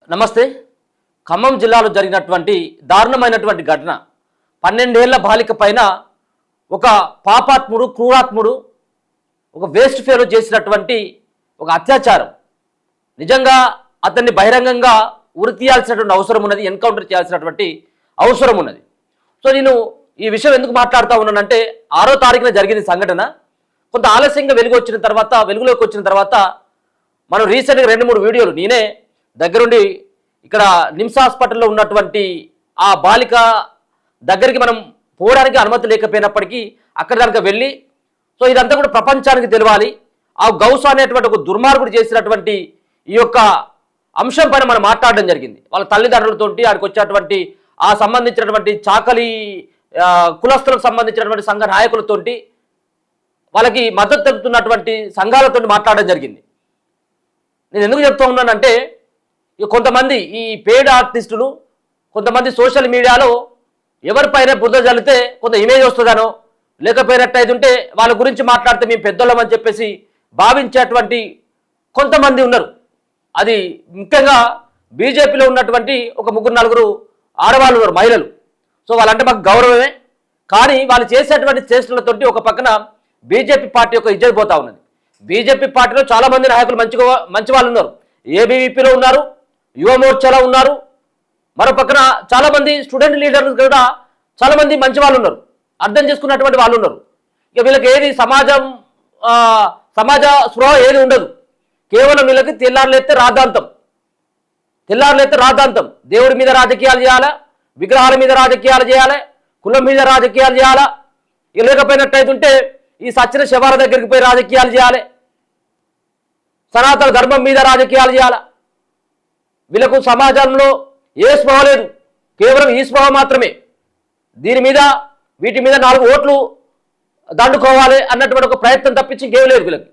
నమస్తే. ఖమ్మం జిల్లాలో జరిగినటువంటి దారుణమైనటువంటి ఘటన. 12 ఏళ్ల బాలిక పైన ఒక పాపాత్ముడు, క్రూరాత్ముడు, ఒక వేస్ట్ ఫేలో చేసినటువంటి ఒక అత్యాచారం. నిజంగా అతన్ని బహిరంగంగా ఉరి తీయాల్సినటువంటి అవసరం ఉన్నది, ఎన్కౌంటర్ చేయాల్సినటువంటి అవసరం ఉన్నది. సో నేను ఈ విషయం ఎందుకు మాట్లాడుతూ ఉన్నానంటే 6వ తారీఖున జరిగిన సంఘటన. కొంత ఆలస్యంగా వెలుగులోకి వచ్చిన తర్వాత మనం రీసెంట్గా 2-3 వీడియోలు నేనే దగ్గరుండి ఇక్కడ నిమ్స్ హాస్పిటల్లో ఉన్నటువంటి ఆ బాలిక దగ్గరికి మనం పోవడానికి అనుమతి లేకపోయినప్పటికీ అక్కడ దానికి వెళ్ళి సో ఇదంతా కూడా ప్రపంచానికి తెలియాలి, ఆ గౌస్ అనేటువంటి ఒక దుర్మార్గుడు చేసినటువంటి ఈ యొక్క అంశం పైన మనం మాట్లాడడం జరిగింది. వాళ్ళ తల్లిదండ్రులతోటి ఆడికి వచ్చేటువంటి ఆ సంబంధించినటువంటి చాకలి కులస్తులకు సంబంధించినటువంటి సంఘ నాయకులతోటి వాళ్ళకి మద్దతు తెలుపుతున్నటువంటి సంఘాలతో మాట్లాడడం జరిగింది. నేను ఎందుకు చెప్తూ ఉన్నానంటే కొంతమంది ఈ పెయిడ్ ఆర్టిస్టులు, కొంతమంది సోషల్ మీడియాలో ఎవరిపైన బుద్ధ జల్లితే కొంత ఇమేజ్ వస్తుందనో, లేకపోయినట్టయితే వాళ్ళ గురించి మాట్లాడితే మేము పెద్దోళ్ళం అని చెప్పేసి భావించేటువంటి కొంతమంది ఉన్నారు. అది ముఖ్యంగా బీజేపీలో ఉన్నటువంటి ఒక 3-4 ఆడవాళ్ళు ఉన్నారు, మహిళలు. సో వాళ్ళంటే మాకు గౌరవమే, కానీ వాళ్ళు చేసేటువంటి చేష్టలతోటి ఒక పక్కన బీజేపీ పార్టీ యొక్క ఇజ్జత్ పోతా ఉన్నది. బీజేపీ పార్టీలో చాలామంది నాయకులు మంచి వాళ్ళు ఉన్నారు. ఏబీవీపీలో ఉన్నారు, యువ మోర్చాలో ఉన్నారు, మరో పక్కన చాలామంది స్టూడెంట్ లీడర్లు కూడా చాలామంది మంచి వాళ్ళు ఉన్నారు, అర్థం చేసుకున్నటువంటి వాళ్ళు ఉన్నారు. ఇక వీళ్ళకి ఏది సమాజ స్పృహ ఏది ఉండదు. కేవలం వీళ్ళకి తెల్లారులేస్తే రాద్ధాంతం. దేవుడి మీద రాజకీయాలు చేయాలా, విగ్రహాల మీద రాజకీయాలు చేయాలి, కులం మీద రాజకీయాలు చేయాలా, ఇక లేకపోయినట్టయితే ఈ సచ్చిన శవాల దగ్గరికి పోయి రాజకీయాలు చేయాలి, సనాతన ధర్మం మీద రాజకీయాలు చేయాలా. వీళ్ళకు సమాజంలో ఏ స్పృహ లేదు, కేవలం ఈ స్పృహ మాత్రమే. వీటి మీద 4 ఓట్లు దండుకోవాలి అన్నటువంటి ఒక ప్రయత్నం తప్పించి ఇంకేం లేదు వీళ్ళకి.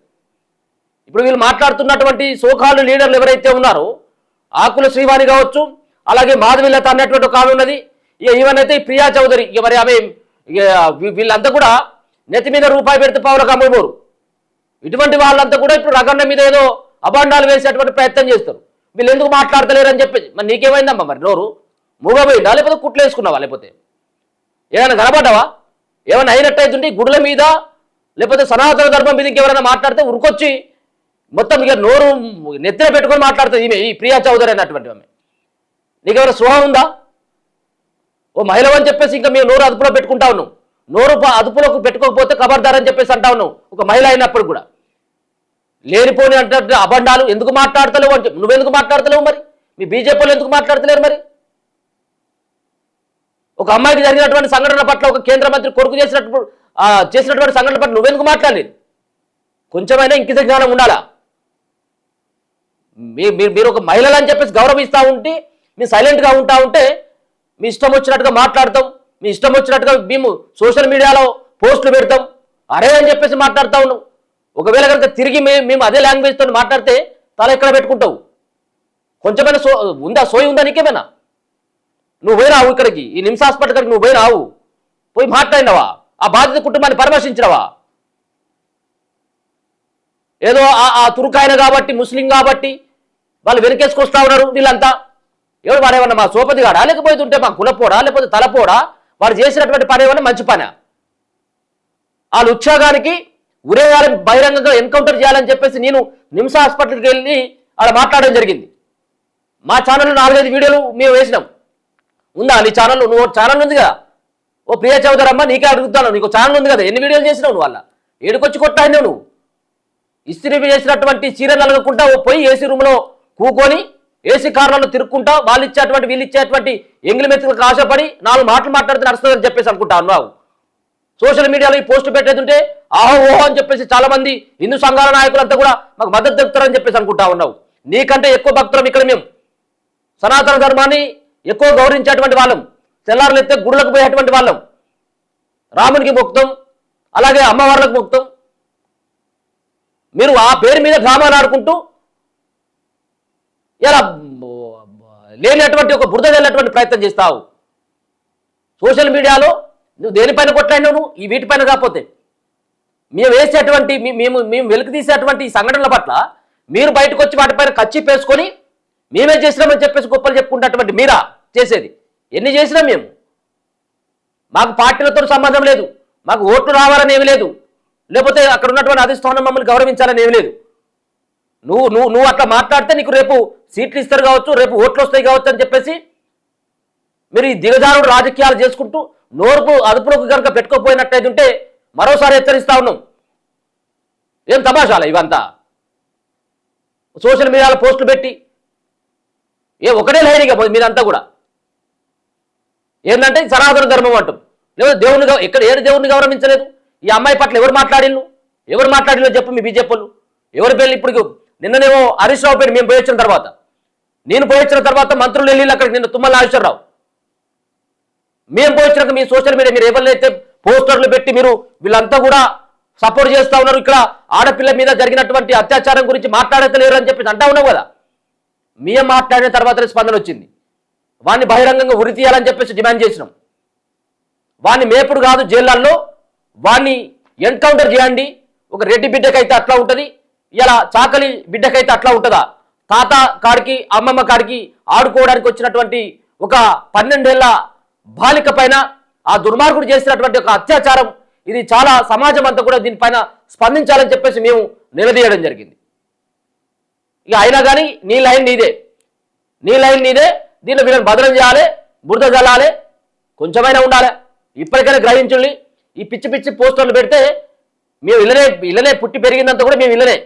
ఇప్పుడు వీళ్ళు మాట్లాడుతున్నటువంటి సోకాళ్ళు లీడర్లు ఎవరైతే ఉన్నారో, ఆకుల శ్రీవాణి కావచ్చు, అలాగే మాధవిలత అన్నటువంటి ఒక ఆమె ఉన్నది, ఇక ఈవెనైతే ప్రియా చౌదరి, ఇక మరి ఆమె వీళ్ళంతా కూడా నెత్తి మీద రూపాయి పెడితే పావులకు అమ్మబోరు. ఇటువంటి వాళ్ళంతా కూడా ఇప్పుడు రగన్న మీద ఏదో అబాండాలు వేసేటువంటి ప్రయత్నం చేస్తారు. వీళ్ళు ఎందుకు మాట్లాడతలేరు అని చెప్పేసి. మరి నీకేమైందమ్మా, మరి నోరు మూగపోయిందా, లేకపోతే కుట్లు వేసుకున్నావా, లేకపోతే ఏమైనా కనబడ్డావా? ఏమైనా అయినట్టయితుంటే గుడుల మీద లేకపోతే సనాతన ధర్మం మీద ఇంకెవరైనా మాట్లాడితే ఉరుకొచ్చి మొత్తం ఇక నోరు నెత్తిన పెట్టుకొని మాట్లాడుతుంది ఈమె, ఈ ప్రియా చౌదరి అన్నటువంటి ఆమె. నీకెవరైనా స్పృహ ఉందా? ఓ మహిళ అని చెప్పేసి ఇంకా మేము నోరు అదుపులో పెట్టుకుంటా ఉన్నాం. నోరు అదుపులోకి పెట్టుకోకపోతే ఖబర్దార్ అని చెప్పేసి అంటా ఉన్నావు, ఒక మహిళ అయినప్పుడు కూడా. లేనిపోని అంటే అబండాలు ఎందుకు మాట్లాడతలేవు అని చెప్పి నువ్వెందుకు మాట్లాడతలేవు? మరి మీ బీజేపీలో ఎందుకు మాట్లాడతలేరు? మరి ఒక అమ్మాయికి జరిగినటువంటి సంఘటన పట్ల, ఒక కేంద్ర మంత్రి కొడుకు చేసినటువంటి సంఘటన పట్ల నువ్వెందుకు మాట్లాడలేదు? కొంచెమైనా ఇంకిత జ్ఞానం ఉండాలా? మీరు ఒక మహిళలు అని చెప్పేసి గౌరవిస్తూ ఉంటే, మీరు సైలెంట్గా ఉంటా ఉంటే మీ ఇష్టం వచ్చినట్టుగా మాట్లాడతాం, మీ ఇష్టం వచ్చినట్టుగా మేము సోషల్ మీడియాలో పోస్టులు పెడతాం, అరే అని చెప్పేసి మాట్లాడుతూ ఉన్నాం. ఒకవేళ కనుక తిరిగి మేము అదే లాంగ్వేజ్తో మాట్లాడితే తల ఎక్కడ పెట్టుకుంటావు? కొంచెమైనా సోయి ఉందా నీకేమైనా? నువ్వు పోయినావు ఇక్కడికి, ఈ నిమ్స్ హాస్పిటల్ కాడికి నువ్వు పోయినావు, పోయి మాట్లాడినావా? ఆ బాధిత కుటుంబాన్ని పరామర్శించినవా? ఏదో ఆ తురుకాయన కాబట్టి, ముస్లిం కాబట్టి వాళ్ళు వెనకేసుకొస్తా ఉన్నారు వీళ్ళంతా. ఎవరు వాడేమన్నా మా సోపతి గాడా, లేకపోతుంటే మా కులపోడా, లేకపోతే తలపోడా? వాడు చేసినటువంటి పని ఏమన్నా మంచి పని? వాళ్ళ ఉత్సాగానికి ఉరేయాలని, బహిరంగంగా ఎన్కౌంటర్ చేయాలని చెప్పేసి నేను నిమ్స్ హాస్పిటల్కి వెళ్ళి అలా మాట్లాడడం జరిగింది. మా ఛానల్లో 4-5 వీడియోలు మేము వేసినాం. ఉందా నీ ఛానల్లో? నువ్వు ఛానల్ ఉంది కదా, ఓ ప్రియా చౌదరి అమ్మ, నీకే అడుగుతాను, నీకు ఛానల్ ఉంది కదా, ఎన్ని వీడియోలు చేసినావు నువ్వు? వాళ్ళ ఏడుకొచ్చి కొట్టాను నువ్వు. ఇస్త్రీ చేసినటువంటి చీరలు అలగకుండా పోయి ఏసీ రూమ్లో కూకొని ఏసీ కార్లలో తిరుక్కుంటా వాళ్ళు ఇచ్చేటువంటి వీళ్ళు ఇచ్చేటువంటి ఎంగిలి మెతులకు ఆశపడి 4 మాటలు మాట్లాడితే నడుస్తుందని చెప్పేసి అనుకుంటా ఉన్నావు. సోషల్ మీడియాలో ఈ పోస్టు పెట్టేస్తుంటే ఆహో ఓహో అని చెప్పేసి చాలా మంది హిందూ సంఘాల నాయకులంతా కూడా మాకు మద్దతు తెలుపుతారని చెప్పేసి అనుకుంటా ఉన్నావు. నీకంటే ఎక్కువ భక్తులం ఇక్కడ మేము. సనాతన ధర్మాన్ని ఎక్కువ గౌరవించేటువంటి వాళ్ళం, తెల్లారులు ఎత్తే గుడులకు పోయేటువంటి వాళ్ళం, రామునికి మొక్కుతాం, అలాగే అమ్మవార్లకు మొక్కుతాం. మీరు ఆ పేరు మీద డ్రామాలు ఆడుకుంటూ ఇలా లేనటువంటి ఒక బురద వెళ్ళేటువంటి ప్రయత్నం చేస్తావు. సోషల్ మీడియాలో నువ్వు దేనిపైన కొట్లాడినావు? నువ్వు ఈ వీటిపైన కాకపోతే మేము వెలికి తీసేటువంటి ఈ సంఘటనల పట్ల మీరు బయటకు వచ్చి వాటిపైన కచ్చి పేసుకొని మేమే చేసినామని చెప్పేసి గొప్పలు చెప్పుకుంటున్నటువంటి మీరా చేసేది? ఎన్ని చేసినా మేము, మాకు పార్టీలతో సంబంధం లేదు, మాకు ఓట్లు రావాలని ఏమి లేదు, లేకపోతే అక్కడ ఉన్నటువంటి అధిష్టానం మమ్మల్ని గౌరవించాలని ఏమి లేదు. నువ్వు నువ్వు నువ్వు అట్లా మాట్లాడితే నీకు రేపు సీట్లు ఇస్తారు కావచ్చు, రేపు ఓట్లు వస్తాయి కావచ్చు అని చెప్పేసి మీరు ఈ దిగజారుడు రాజకీయాలు చేసుకుంటూ నోరుకు అదుపులోకి కనుక పెట్టుకోపోయినట్టయితే ఉంటే మరోసారి హెచ్చరిస్తా ఉన్నాం. ఏం తమాషాలా ఇవంతా? సోషల్ మీడియాలో పోస్టులు పెట్టి ఒకటే లైనిగా మీరంతా కూడా ఏంటంటే సనాతన ధర్మం అంటాం, లేదా దేవుని ఎక్కడ ఏడు దేవుడిని గౌరవించలేదు. ఈ అమ్మాయి పట్ల ఎవరు మాట్లాడిల్లు చెప్పు మీ బీజేపీలు ఎవరి పేర్లు? ఇప్పుడు నిన్ననేమో హరీష్ రావు పేరు మేము పోయొచ్చిన తర్వాత, నేను పోయొచ్చిన తర్వాత మంత్రులు వెళ్ళి అక్కడికి నిన్న తుమ్మల నాగేశ్వరరావు, మేము పోయించినాక మీ సోషల్ మీడియా మీరు ఎవరినైతే పోస్టర్లు పెట్టి మీరు వీళ్ళంతా కూడా సపోర్ట్ చేస్తూ ఉన్నారు, ఇక్కడ ఆడపిల్ల మీద జరిగినటువంటి అత్యాచారం గురించి మాట్లాడతలేరు అని చెప్పి అంటా ఉన్నావు కదా. మేము మాట్లాడిన తర్వాతనే స్పందన వచ్చింది. వాడిని బహిరంగంగా ఉరి తీయాలని చెప్పేసి డిమాండ్ చేసినాం. వాడిని మేపుడు కాదు జైళ్ళల్లో, వాడిని ఎన్కౌంటర్ చేయండి. ఒక రెడ్డి బిడ్డకైతే అట్లా ఉంటుంది, ఇలా చాకలి బిడ్డకైతే అట్లా ఉంటుందా? తాత కాడికి అమ్మమ్మ కాడికి ఆడుకోవడానికి వచ్చినటువంటి ఒక 12 ఏళ్ల బాలిక పైన ఆ దుర్మార్గుడు చేసినటువంటి ఒక అత్యాచారం, ఇది చాలా సమాజం అంతా కూడా దీనిపైన స్పందించాలని చెప్పేసి మేము నిలదీయడం జరిగింది. ఇక అయినా కానీ నీ లైన్ నీదే, దీనిలో వీళ్ళని బదనం చేయాలి, బురద జల్లాలి, కొంచెమైనా ఉండాలి. ఇప్పటికైనా గ్రహించుల్ని. ఈ పిచ్చి పిచ్చి పోస్టర్లు పెడితే మేము ఇళ్ళనే పుట్టి పెరిగిందంతా కూడా మేము ఇళ్ళనే.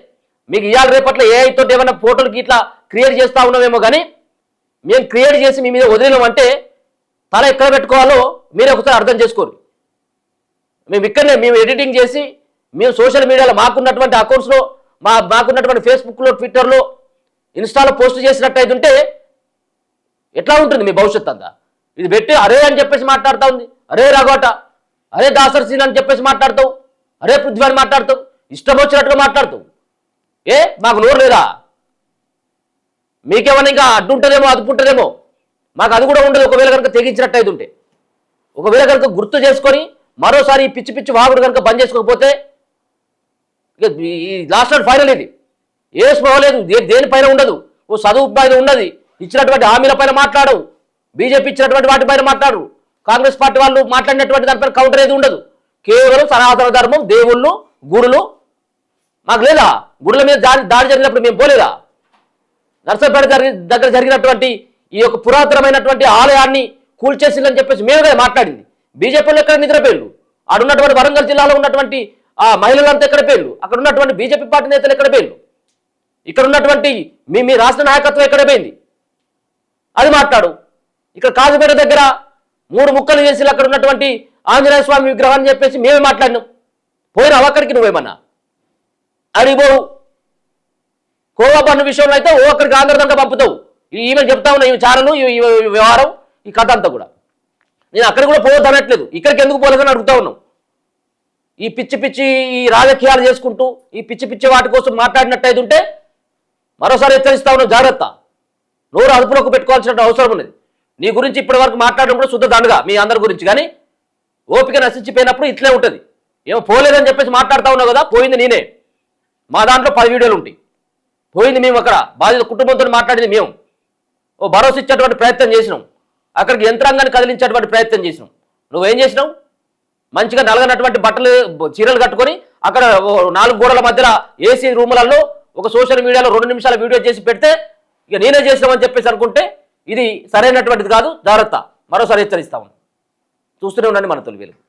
మీకు ఇవాళ రేపట్లో ఏఐతో ఏమైనా ఫోటోలకి ఇట్లా క్రియేట్ చేస్తూ ఉన్నామేమో, కానీ మేము క్రియేట్ చేసి మీ మీద వదిలినామంటే తల ఎక్కడ పెట్టుకోవాలో మీరే ఒకసారి అర్థం చేసుకోరు. మేము ఎడిటింగ్ చేసి మేము సోషల్ మీడియాలో మాకున్నటువంటి అకౌంట్స్లో మాకున్నటువంటి ఫేస్బుక్లో, ట్విట్టర్లో, ఇన్స్టాలో పోస్ట్ చేసినట్టయితే ఉంటే ఎట్లా ఉంటుంది మీ భవిష్యత్ అంతా? ఇది పెట్టి అరే అని చెప్పేసి మాట్లాడుతూ ఉంది, అరే రాఘోట, అరే దాసర్ సీన్ అని చెప్పేసి మాట్లాడతావు, అరే పృథ్వీ అని మాట్లాడతావు, ఇష్టం వచ్చినట్టుగా మాట్లాడతావు. మాకు నోరు లేదా? మీకేమన్నా ఇంకా అడ్డు ఉంటుందేమో, అదుపు ఉంటుందేమో, మాకు అది కూడా ఉండదు. ఒకవేళ కనుక తెగించినట్టయితే ఉంటే, ఒకవేళ కనుక గుర్తు చేసుకొని మరోసారి ఈ పిచ్చి పిచ్చి వాగుడు కనుక బంద్ చేసుకోకపోతే ఈ లాస్ట్ అండ్ ఫైనల్. ఇది ఏ స్పృహలేదు, దేనిపైన ఉండదు. ఓ చదువు పైన ఉన్నది, ఇచ్చినటువంటి హామీల పైన మాట్లాడవు, బీజేపీ ఇచ్చినటువంటి వాటిపైన మాట్లాడు, కాంగ్రెస్ పార్టీ వాళ్ళు మాట్లాడినటువంటి దానిపైన కౌంటర్ ఏది ఉండదు. కేవలం సనాతన ధర్మం, దేవుళ్ళు, గుడులు. మాకు లేదా? గుడుల మీద దాడి జరిగినప్పుడు మేము పోలేదా? నర్సంపేట దగ్గర జరిగినటువంటి ఈ యొక్క పురాతనమైనటువంటి ఆలయాన్ని కూల్చేసిందని చెప్పేసి మేమే మాట్లాడింది. బీజేపీలో ఎక్కడ నిద్రపోయారు? ఆడున్నటువంటి వరంగల్ జిల్లాలో ఉన్నటువంటి ఆ మహిళలంతా ఎక్కడ పోయారు? అక్కడ ఉన్నటువంటి బీజేపీ పార్టీ నేతలు ఎక్కడ పోయారు? ఇక్కడ ఉన్నటువంటి మీ రాష్ట్ర నాయకత్వం ఎక్కడ పోయింది? అది మాట్లాడు. ఇక్కడ కాజుపేట దగ్గర 3 ముక్కలు చేసి అక్కడ ఉన్నటువంటి ఆంజనేయ స్వామి విగ్రహాన్ని చెప్పేసి మేమే మాట్లాడినాం. పోయినావు అక్కడికి? నువ్వేమన్నా అడిగిపోవు. కోవా పన్ను విషయంలో అయితే అక్కడికి ఆంధ్రదంగా పంపుతావు. ఈమె చెప్తా ఉన్నా, ఈ ఛానల్, ఈ వ్యవహారం, ఈ కథ అంతా కూడా. నేను అక్కడికి కూడా పోవద్దు అనట్లేదు, ఇక్కడికి ఎందుకు పోలేదని అడుగుతా ఉన్నాం. ఈ పిచ్చి పిచ్చి ఈ రాజకీయాలు చేసుకుంటూ ఈ పిచ్చి పిచ్చి వాటి కోసం మాట్లాడినట్టయితే ఉంటే మరోసారి హెచ్చరిస్తా ఉన్నాం, జాగ్రత్త. నోరు అదుపులోకి పెట్టుకోవాల్సిన అవసరం ఉన్నది. నీ గురించి ఇప్పటి వరకు మాట్లాడినప్పుడు శుద్ధ దండగా మీ అందరి గురించి, కానీ ఓపిక నశించిపోయినప్పుడు ఇట్లే ఉంటుంది. ఏమో పోలేదని చెప్పేసి మాట్లాడుతూ ఉన్నావు కదా, పోయింది నేనే. మా దాంట్లో 10 వీడియోలు ఉంటాయి. పోయింది మేము, అక్కడ బాధిత కుటుంబంతో మాట్లాడింది మేము. ఓ భరోసా ఇచ్చేటువంటి ప్రయత్నం చేసినాం, అక్కడికి యంత్రాంగాన్ని కదిలించేటువంటి ప్రయత్నం చేసినాం. నువ్వేం చేసినావు? మంచిగా నలగనటువంటి బట్టలు, చీరలు కట్టుకొని అక్కడ 4 గోడల మధ్యలో ఏసీ రూములలో ఒక సోషల్ మీడియాలో 2 నిమిషాల వీడియో చేసి పెడితే ఇక నేనే చేసినామని చెప్పేసి అనుకుంటే ఇది సరైనటువంటిది కాదు, జాగ్రత్త. మరోసారి హెచ్చరిస్తా ఉన్నాం. చూస్తూనే ఉండండి మన తొలి వెలుగు.